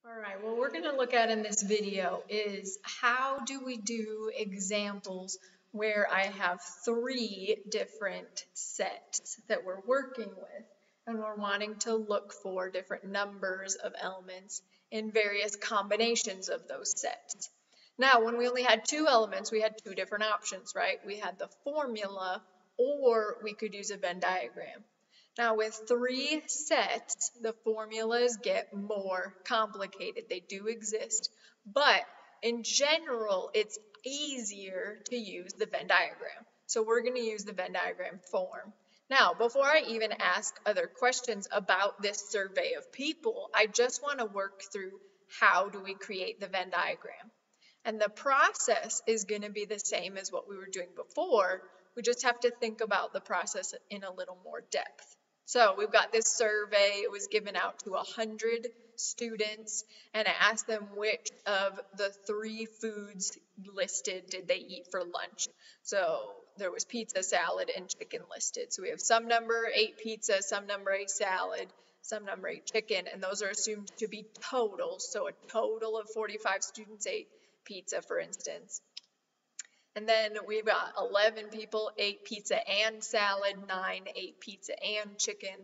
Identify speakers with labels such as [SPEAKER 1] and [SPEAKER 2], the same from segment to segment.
[SPEAKER 1] All right, what we're going to look at in this video is how do we do examples where I have three different sets that we're working with, and we're wanting to look for different numbers of elements in various combinations of those sets. Now, when we only had two elements, we had two different options, right? We had the formula, or we could use a Venn diagram. Now with three sets, the formulas get more complicated. They do exist, but in general, it's easier to use the Venn diagram. So we're going to use the Venn diagram form. Now, before I even ask other questions about this survey of people, I just want to work through how do we create the Venn diagram. And the process is going to be the same as what we were doing before. We just have to think about the process in a little more depth. So we've got this survey. It was given out to 100 students, and I asked them which of the three foods listed did they eat for lunch. So there was pizza, salad, and chicken listed. So we have some number ate pizza, some number ate salad, some number ate chicken, and those are assumed to be totals. So a total of 45 students ate pizza, for instance. And then we've got 11 people ate pizza and salad, 9 ate pizza and chicken,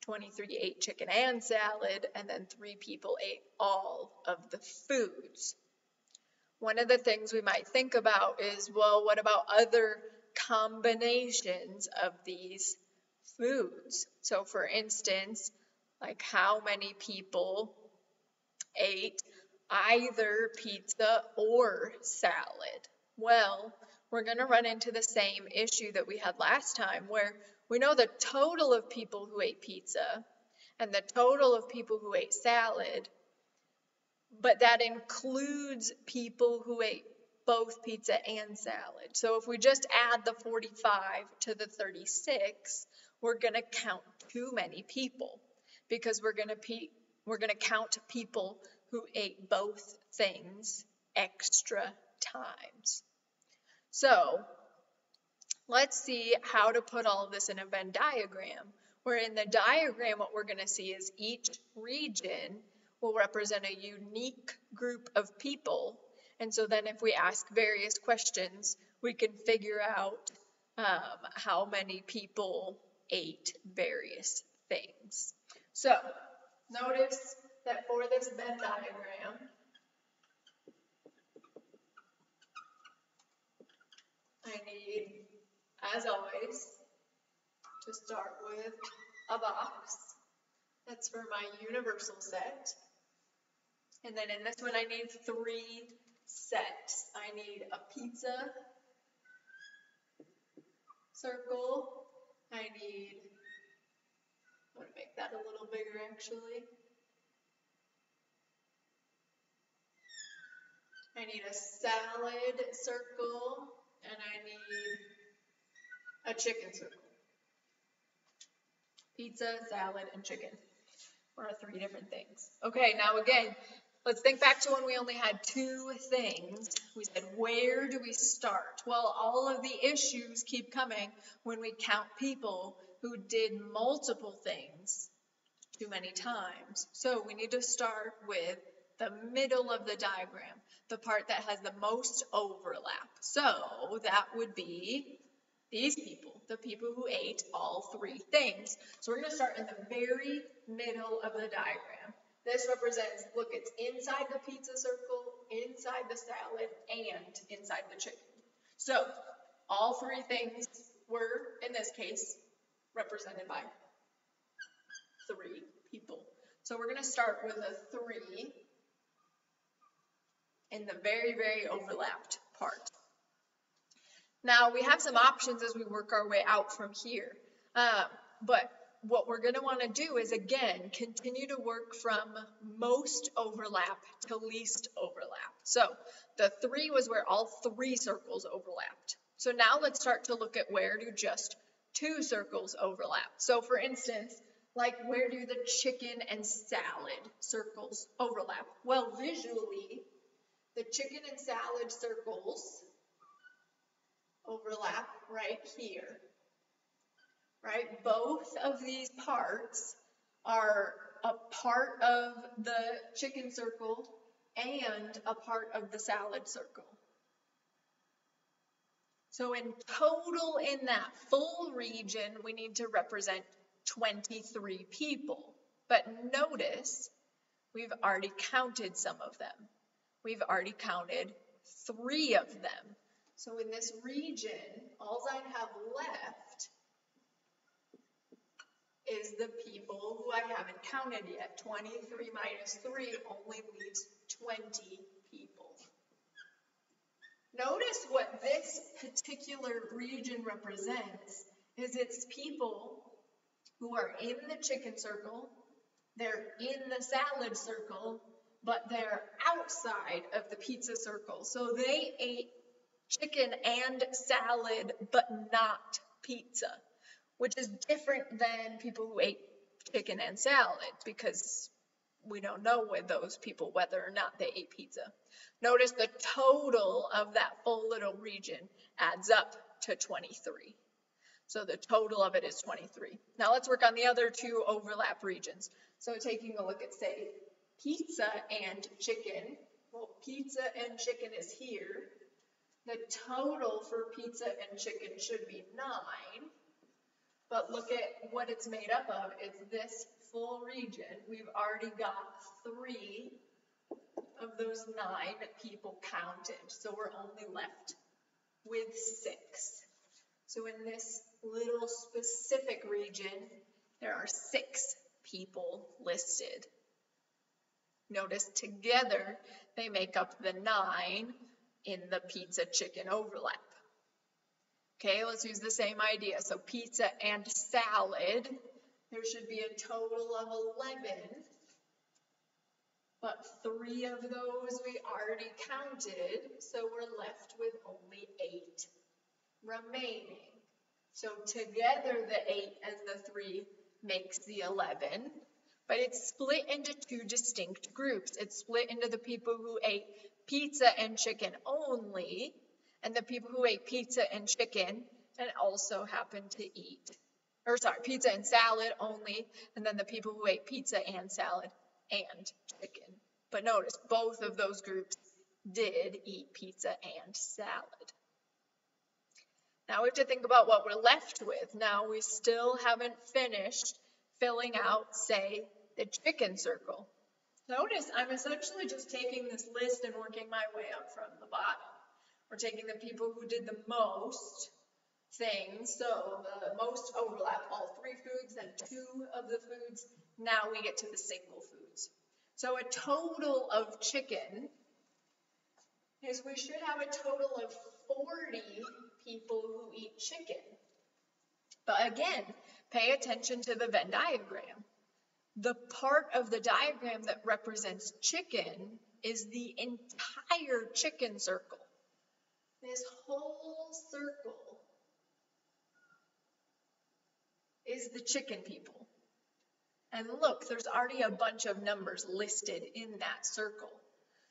[SPEAKER 1] 23 ate chicken and salad, and then 3 people ate all of the foods. One of the things we might think about is, well, what about other combinations of these foods? So for instance, like how many people ate either pizza or salad? Well, we're going to run into the same issue that we had last time, where we know the total of people who ate pizza and the total of people who ate salad, but that includes people who ate both pizza and salad. So if we just add the 45 to the 36, we're going to count too many people, because we're going to count people who ate both things extra times. So let's see how to put all of this in a Venn diagram, where in the diagram what we're going to see is each region will represent a unique group of people. And so then if we ask various questions, we can figure out how many people ate various things. So notice that for this Venn diagram, I need, as always, to start with a box. That's for my universal set. And then in this one, I need 3 sets. I need a pizza circle. I'm going to make that a little bigger actually. I need a salad circle, and I need a chicken circle. Pizza, salad, and chicken are 3 different things. Okay, now again, let's think back to when we only had 2 things. We said, where do we start? Well, all of the issues keep coming when we count people who did multiple things too many times. So we need to start with the middle of the diagram, the part that has the most overlap. So that would be these people, the people who ate all 3 things. So we're going to start in the very middle of the diagram. This represents, look, it's inside the pizza circle, inside the salad, and inside the chicken. So all 3 things were, in this case, represented by 3 people. So we're going to start with a 3 in the very, very overlapped part. Now, we have some options as we work our way out from here. But what we're going to want to do is, again, continue to work from most overlap to least overlap. So the 3 was where all 3 circles overlapped. So now let's start to look at where do just 2 circles overlap. So for instance, like where do the chicken and salad circles overlap? Well, visually, the chicken and salad circles overlap right here, right? Both of these parts are a part of the chicken circle and a part of the salad circle. So in total, in that full region, we need to represent 23 people. But notice, we've already counted some of them. We've already counted 3 of them. So in this region, all I have left is the people who I haven't counted yet. 23 minus 3 only leaves 20 people. Notice what this particular region represents is it's people who are in the chicken circle, they're in the salad circle, but they're outside of the pizza circle. So they ate chicken and salad, but not pizza, which is different than people who ate chicken and salad, because we don't know with those people whether or not they ate pizza. Notice the total of that full little region adds up to 23. So the total of it is 23. Now let's work on the other 2 overlap regions. So taking a look at, say, pizza and chicken. Well, pizza and chicken is here. The total for pizza and chicken should be 9. But look at what it's made up of. It's this full region. We've already got 3 of those 9 people counted. So we're only left with 6. So in this little specific region, there are 6 people listed. Notice together they make up the 9 in the pizza chicken overlap. Okay, let's use the same idea. So pizza and salad, there should be a total of 11, but 3 of those we already counted, so we're left with only 8 remaining. So together the 8 and the 3 makes the 11, but it's split into 2 distinct groups. It's split into the people who ate pizza and chicken only, and the people who ate pizza and chicken and also happened to eat, pizza and salad only, and then the people who ate pizza and salad and chicken. But notice, both of those groups did eat pizza and salad. Now we have to think about what we're left with. Now we still haven't finished filling out, say, the chicken circle. Notice I'm essentially just taking this list and working my way up from the bottom. We're taking the people who did the most things, so the most overlap, all 3 foods and 2 of the foods. Now we get to the single foods. So a total of chicken is we should have a total of 40 people who eat chicken. But again, pay attention to the Venn diagram. The part of the diagram that represents chicken is the entire chicken circle. This whole circle is the chicken people. And look, there's already a bunch of numbers listed in that circle.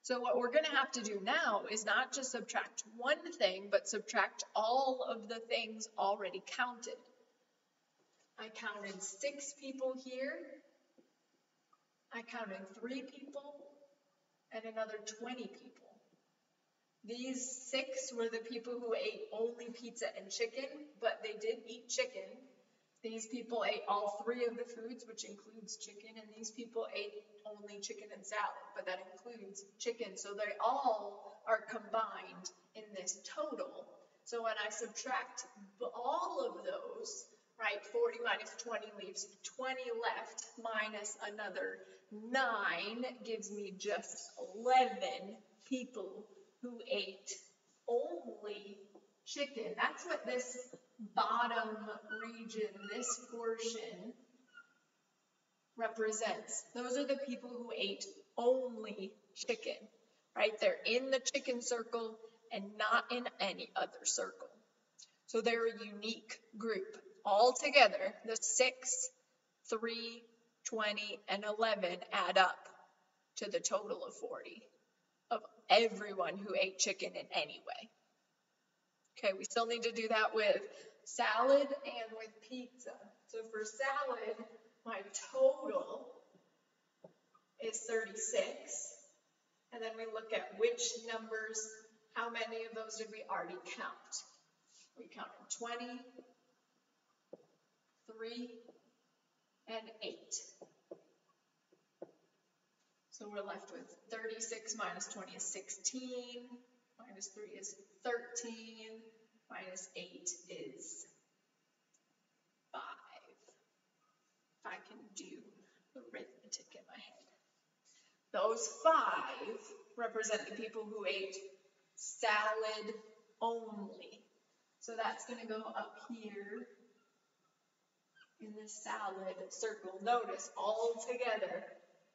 [SPEAKER 1] So what we're going to have to do now is not just subtract one thing, but subtract all of the things already counted. I counted 6 people here. I counted 3 people and another 20 people. These 6 were the people who ate only pizza and chicken, but they did eat chicken. These people ate all 3 of the foods, which includes chicken, and these people ate only chicken and salad, but that includes chicken. So they all are combined in this total. So when I subtract all of those, right, 40 minus 20 leaves 20 left, minus another 9 gives me just 11 people who ate only chicken. That's what this bottom region, this portion, represents. Those are the people who ate only chicken, right? They're in the chicken circle and not in any other circle. So they're a unique group. Altogether, the 6, 3, 20, and 11 add up to the total of 40 of everyone who ate chicken in any way. Okay, we still need to do that with salad and with pizza. So for salad, my total is 36. And then we look at which numbers, how many of those did we already count? We counted 20, 3, and 8. So we're left with 36 minus 20 is 16, minus 3 is 13, minus 8 is 5. If I can do arithmetic in my head. Those 5 represent the people who ate salad only. So that's going to go up here in the salad circle. Notice all together,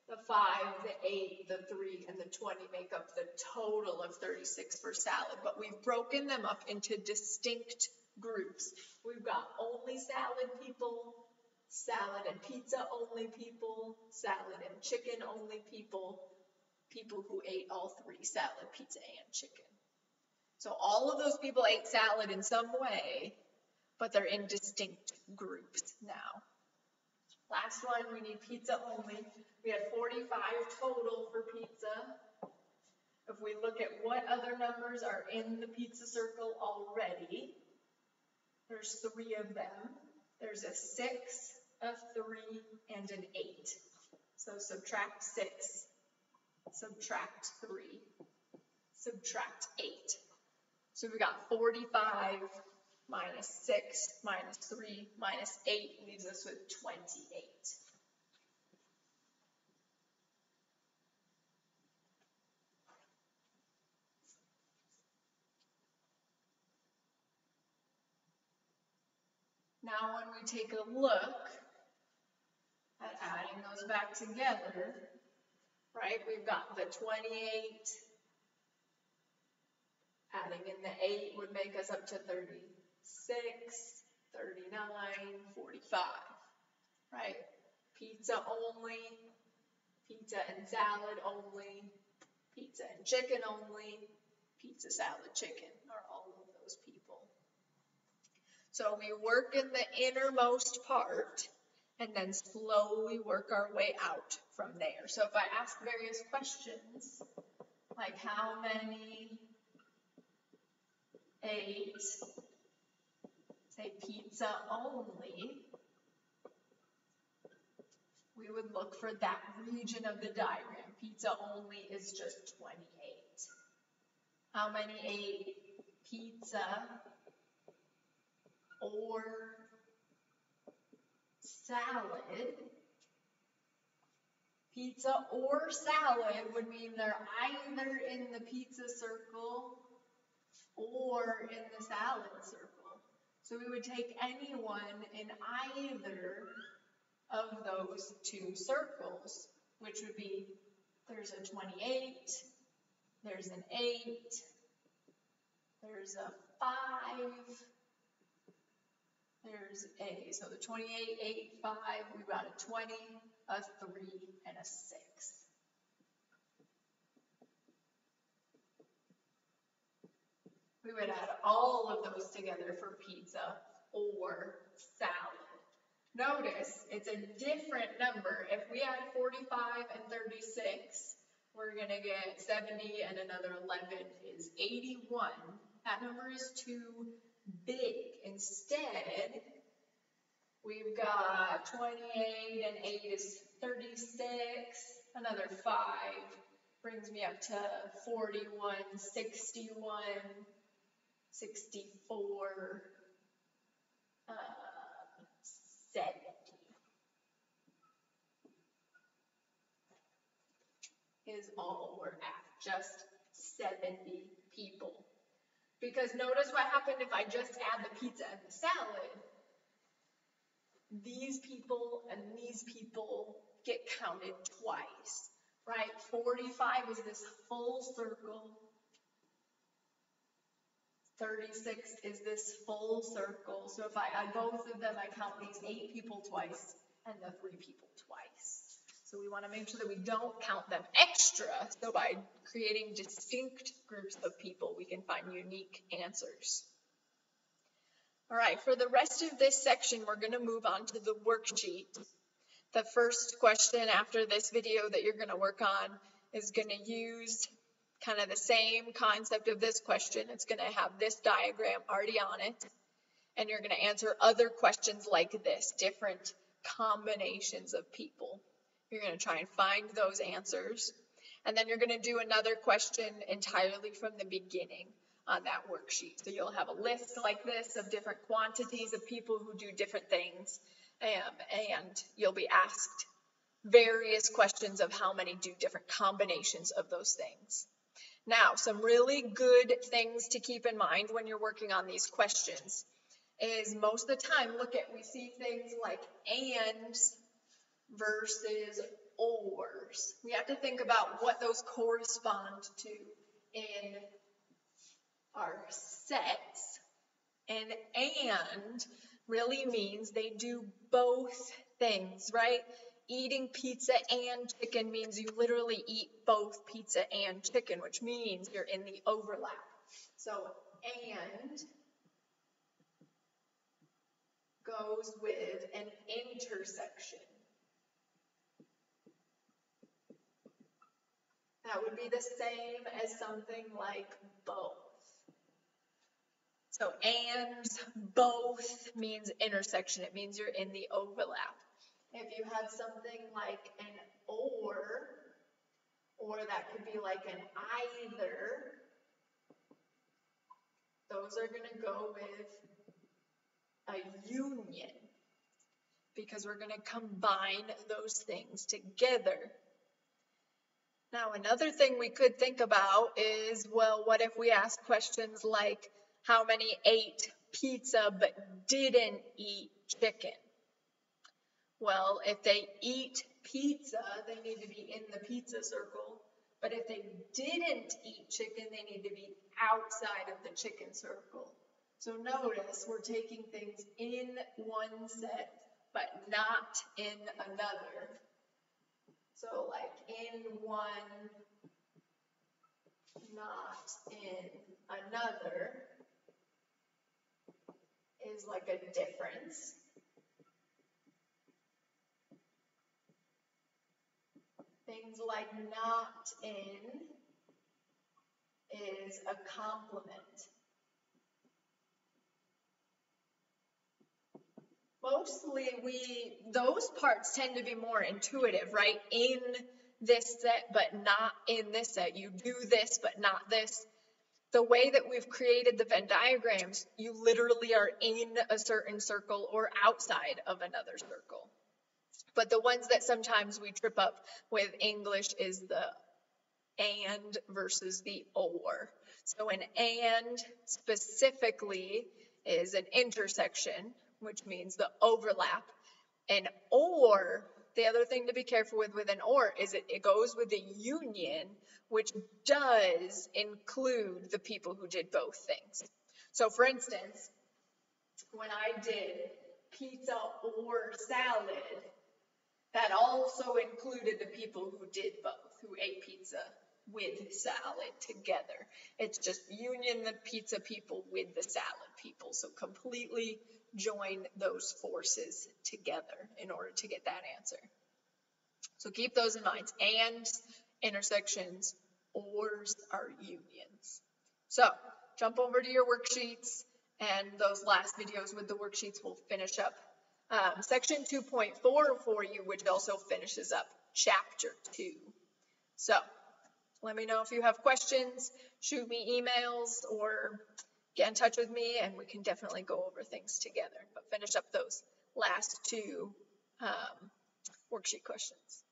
[SPEAKER 1] the 5, the 8, the 3, and the 20 make up the total of 36 for salad. But we've broken them up into distinct groups. We've got only salad people, salad and pizza only people, salad and chicken only people, people who ate all 3, salad, pizza, and chicken. So all of those people ate salad in some way, but they're in distinct groups now. Last one, we need pizza only. We had 45 total for pizza. If we look at what other numbers are in the pizza circle already, there's 3 of them. There's a 6, a 3, and an 8. So subtract 6, subtract 3, subtract 8. So we got 45 minus 6 minus 3 minus 8 leaves us with 28. Now when we take a look at adding those back together, right, we've got the 28, adding in the 8 would make us up to 36, 39, 45, right? Pizza only, pizza and salad only, pizza and chicken only, pizza, salad, chicken are all of those people. So we work in the innermost part and then slowly work our way out from there. So if I ask various questions, like how many ate, say, pizza only, we would look for that region of the diagram. Pizza only is just 28. How many ate pizza or salad? Pizza or salad would mean they're either in the pizza circle or in the salad circle. So we would take anyone in either of those 2 circles, which would be, there's a 28, there's an 8, there's a 5, there's a, so the 28, 8, 5, we've got a 20, a 3, and a 6. We would add all of those together for pizza or salad. Notice it's a different number. If we add 45 and 36, we're going to get 70 and another 11 is 81. That number is too big. Instead, we've got 28 and 8 is 36. Another 5 brings me up to 41, 61, 64, 70. Is all we're at, just 70 people. Because notice what happened if I just add the pizza and the salad. These people and these people get counted twice, right? 45 is this full circle. 36 is this full circle. So if I add both of them, I count these 8 people twice and the 3 people twice. So we want to make sure that we don't count them extra. So by creating distinct groups of people, we can find unique answers. All right, for the rest of this section, we're going to move on to the worksheet. The first question after this video that you're going to work on is going to use kind of the same concept of this question. It's going to have this diagram already on it, and you're going to answer other questions like this, different combinations of people. You're going to try and find those answers, and then you're going to do another question entirely from the beginning on that worksheet. So you'll have a list like this of different quantities of people who do different things, and you'll be asked various questions of how many do different combinations of those things. Now, some really good things to keep in mind when you're working on these questions is most of the time, we see things like ands versus ors. We have to think about what those correspond to in our sets. And really means they do both things, right? Eating pizza and chicken means you literally eat both pizza and chicken, which means you're in the overlap. So and goes with an intersection. That would be the same as something like both. So and both means intersection. It means you're in the overlap. If you have something like an or that could be like an either, those are going to go with a union because we're going to combine those things together. Now, another thing we could think about is, well, what if we ask questions like, how many ate pizza but didn't eat chicken? Well, if they eat pizza, they need to be in the pizza circle. But if they didn't eat chicken, they need to be outside of the chicken circle. So notice we're taking things in one set, but not in another. So like in one, not in another is like a difference. Things like not in is a complement. Mostly those parts tend to be more intuitive, right? In this set, but not in this set. You do this, but not this. The way that we've created the Venn diagrams, you literally are in a certain circle or outside of another circle. But the ones that sometimes we trip up with English is the and versus the or. So an and specifically is an intersection, which means the overlap. An or, the other thing to be careful with an or is it goes with a union, which does include the people who did both things. So for instance, when I did pizza or salad, that also included the people who did both, who ate pizza with salad together. It's just union the pizza people with the salad people. So completely join those forces together in order to get that answer. So keep those in mind. And intersections, ors are unions. So jump over to your worksheets, and those last videos with the worksheets will finish up section 2.4 for you, which also finishes up chapter 2. So let me know if you have questions, shoot me emails, or get in touch with me, and we can definitely go over things together. But finish up those last two worksheet questions.